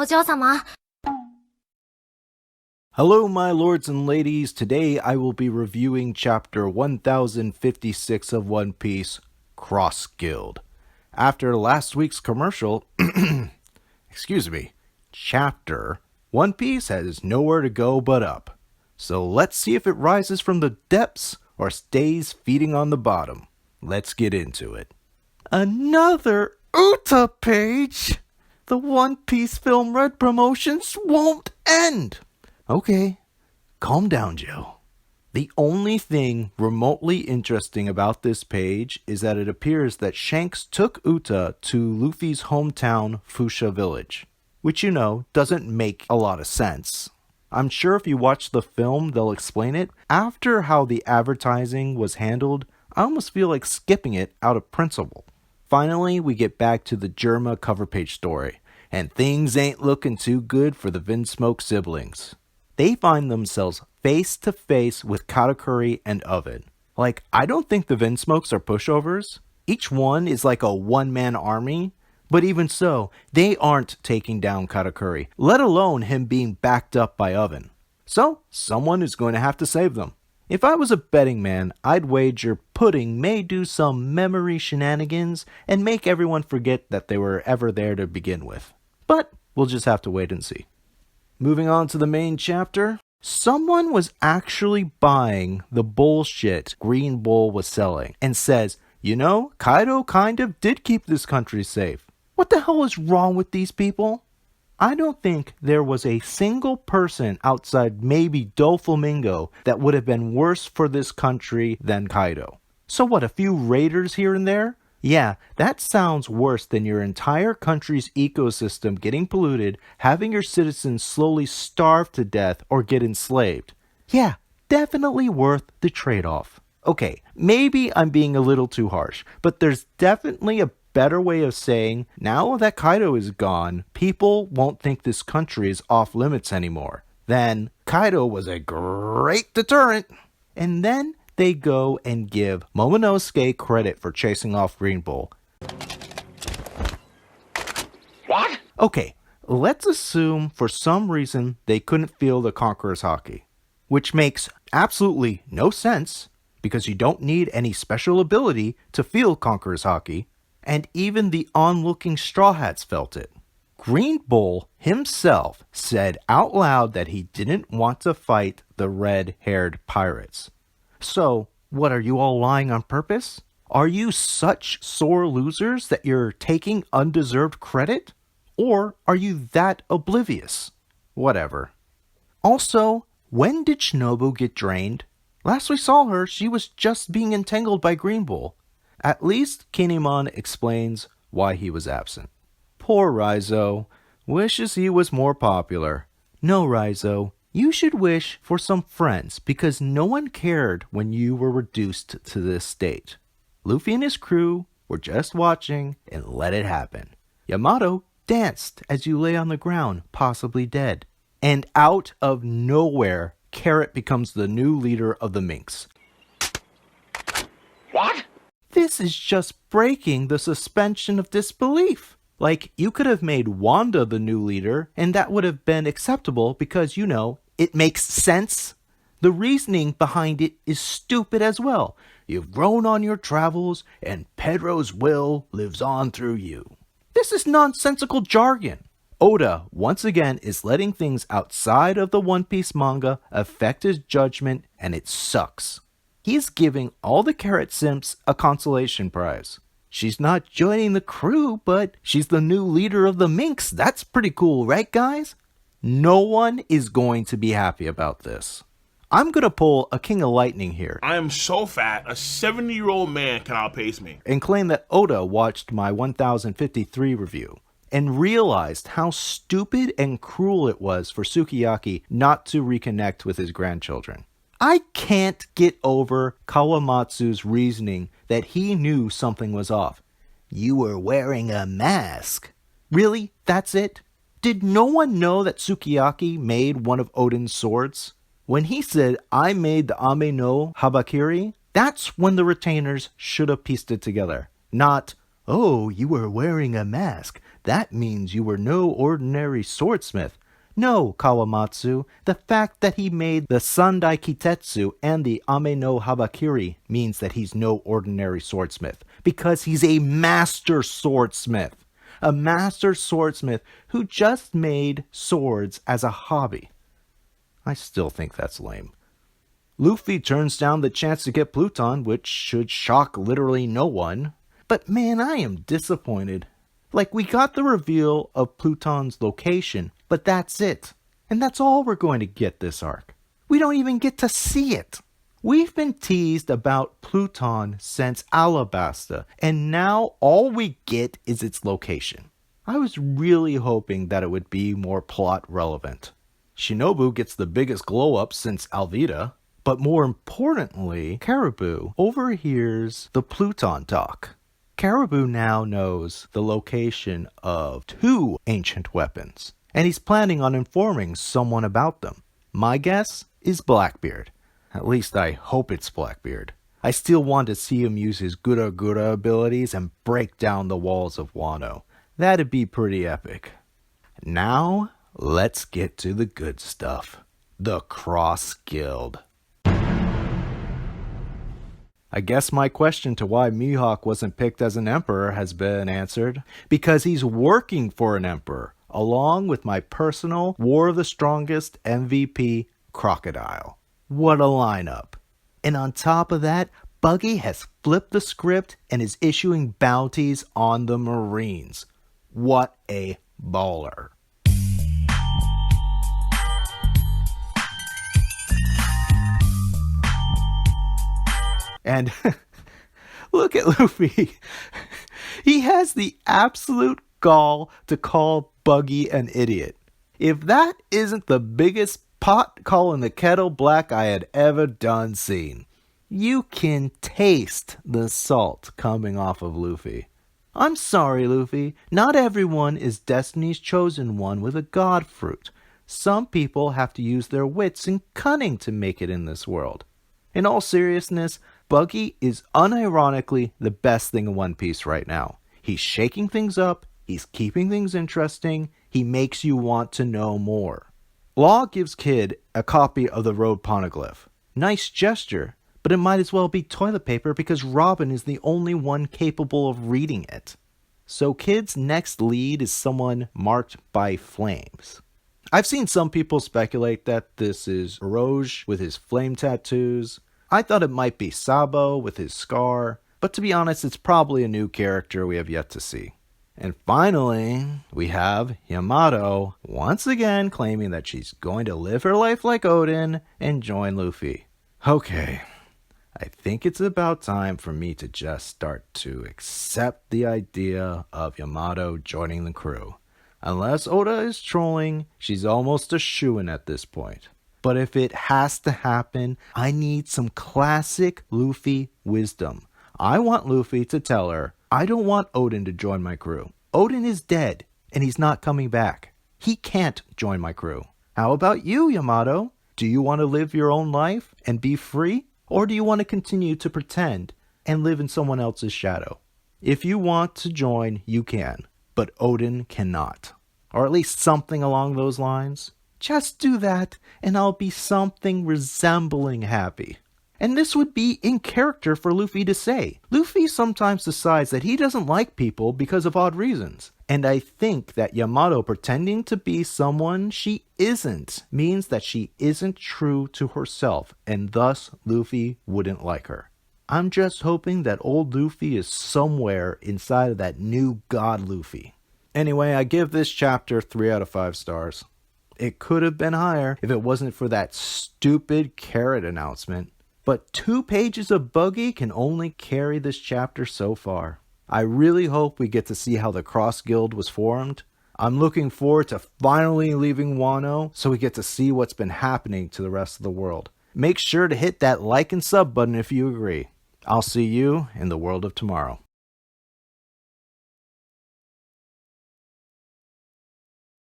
お嬢様。 Hello, my lords and ladies. Today I will be reviewing chapter 1056 of One Piece, Cross Guild. After last week's commercial, chapter, One Piece has nowhere to go but up. So let's see if it rises from the depths or stays feeding on the bottom. Let's get into it. Another Uta page! The One Piece Film Red promotions won't end! Okay, calm down, Joe. The only thing remotely interesting about this page is that it appears that Shanks took Uta to Luffy's hometown, Fuchsia Village, which, doesn't make a lot of sense. I'm sure if you watch the film, they'll explain it. After how the advertising was handled, I almost feel like skipping it out of principle. Finally, we get back to the Germa cover page story, and things ain't looking too good for the Vinsmoke siblings. They find themselves face to face with Katakuri and Oven. Like, I don't think the Vinsmokes are pushovers. Each one is like a one-man army. But even so, they aren't taking down Katakuri, let alone him being backed up by Oven. So, someone is going to have to save them. If I was a betting man, I'd wager Pudding may do some memory shenanigans and make everyone forget that they were ever there to begin with. But we'll just have to wait and see. Moving on to the main chapter, someone was actually buying the bullshit Green Bull was selling and says, Kaido kind of did keep this country safe. What the hell is wrong with these people? I don't think there was a single person outside maybe Doflamingo that would have been worse for this country than Kaido. So what, a few raiders here and there? Yeah, that sounds worse than your entire country's ecosystem getting polluted, having your citizens slowly starve to death or get enslaved. Yeah, definitely worth the trade-off. Okay, maybe I'm being a little too harsh, but there's definitely a better way of saying, now that Kaido is gone, people won't think this country is off limits anymore. Then, Kaido was a great deterrent. And then they go and give Momonosuke credit for chasing off Green Bull. What? Okay, let's assume for some reason they couldn't feel the Conqueror's Haki, which makes absolutely no sense because you don't need any special ability to feel Conqueror's Haki, and even the onlooking Straw Hats felt it. Green Bull himself said out loud that he didn't want to fight the red-haired pirates. So, what, are you all lying on purpose? Are you such sore losers that you're taking undeserved credit? Or are you that oblivious? Whatever. Also, when did Shinobu get drained? Last we saw her, she was just being entangled by Green Bull. At least Kinemon explains why he was absent. Poor Raizo. Wishes he was more popular. No, Raizo. You should wish for some friends because no one cared when you were reduced to this state. Luffy and his crew were just watching and let it happen. Yamato danced as you lay on the ground, possibly dead. And out of nowhere, Carrot becomes the new leader of the Minks. What? This is just breaking the suspension of disbelief. Like, you could have made Wanda the new leader, and that would have been acceptable because, it makes sense. The reasoning behind it is stupid as well. You've grown on your travels, and Pedro's will lives on through you. This is nonsensical jargon. Oda, once again, is letting things outside of the One Piece manga affect his judgment, and it sucks. He's giving all the Carrot Simps a consolation prize. She's not joining the crew, but she's the new leader of the Minks. That's pretty cool, right, guys? No one is going to be happy about this. I'm going to pull a King of Lightning here. I am so fat, a 70-year-old man can outpace me. And claim that Oda watched my 1053 review and realized how stupid and cruel it was for Sukiyaki not to reconnect with his grandchildren. I can't get over Kawamatsu's reasoning that he knew something was off. You were wearing a mask. Really? That's it? Did no one know that Sukiyaki made one of Odin's swords? When he said, I made the Ame no Habakiri, that's when the retainers should have pieced it together. Not, oh, you were wearing a mask. that means you were no ordinary swordsmith. No, Kawamatsu, the fact that he made the Sandai Kitetsu and the Ame no Habakiri means that he's no ordinary swordsmith, because he's a master swordsmith. A master swordsmith who just made swords as a hobby. I still think that's lame. Luffy turns down the chance to get Pluton, which should shock literally no one. But man, I am disappointed. Like, we got the reveal of Pluton's location, but that's it. And that's all we're going to get this arc. We don't even get to see it. We've been teased about Pluton since Alabasta, and now all we get is its location. I was really hoping that it would be more plot relevant. Shinobu gets the biggest glow-up since Alvida, but more importantly, Caribou overhears the Pluton talk. Caribou now knows the location of 2 ancient weapons, and he's planning on informing someone about them. My guess is Blackbeard. At least I hope it's Blackbeard. I still want to see him use his Gura Gura abilities and break down the walls of Wano. That'd be pretty epic. Now, let's get to the good stuff. The Cross Guild. I guess my question to why Mihawk wasn't picked as an emperor has been answered. Because he's working for an emperor, along with my personal War of the Strongest MVP, Crocodile. What a lineup. And on top of that, Buggy has flipped the script and is issuing bounties on the Marines. What a baller. And look at Luffy. He has the absolute gall to call Buggy an idiot. If that isn't the biggest pot calling the kettle black I had ever done seen. You can taste the salt coming off of Luffy. I'm sorry, Luffy. Not everyone is Destiny's chosen one with a god fruit. Some people have to use their wits and cunning to make it in this world. In all seriousness, Buggy is unironically the best thing in One Piece right now. He's shaking things up, he's keeping things interesting, he makes you want to know more. Law gives Kid a copy of the Road Poneglyph. Nice gesture, but it might as well be toilet paper because Robin is the only one capable of reading it. So Kid's next lead is someone marked by flames. I've seen some people speculate that this is Oroge with his flame tattoos. I thought it might be Sabo with his scar, but to be honest, it's probably a new character we have yet to see. And finally, we have Yamato once again claiming that she's going to live her life like Odin and join Luffy. Okay, I think it's about time for me to just start to accept the idea of Yamato joining the crew. Unless Oda is trolling, she's almost a shoo-in at this point. But if it has to happen, I need some classic Luffy wisdom. I want Luffy to tell her, I don't want Odin to join my crew. Odin is dead, and he's not coming back. He can't join my crew. How about you, Yamato? Do you want to live your own life and be free? Or do you want to continue to pretend and live in someone else's shadow? If you want to join, you can, but Odin cannot. Or at least something along those lines. Just do that, and I'll be something resembling happy. And this would be in character for Luffy to say. Luffy sometimes decides that he doesn't like people because of odd reasons. And I think that Yamato pretending to be someone she isn't means that she isn't true to herself, and thus Luffy wouldn't like her. I'm just hoping that old Luffy is somewhere inside of that new god Luffy. Anyway, I give this chapter 3 out of 5 stars. It could have been higher if it wasn't for that stupid carrot announcement. But 2 pages of Buggy can only carry this chapter so far. I really hope we get to see how the Cross Guild was formed. I'm looking forward to finally leaving Wano so we get to see what's been happening to the rest of the world. Make sure to hit that like and sub button if you agree. I'll see you in the world of tomorrow.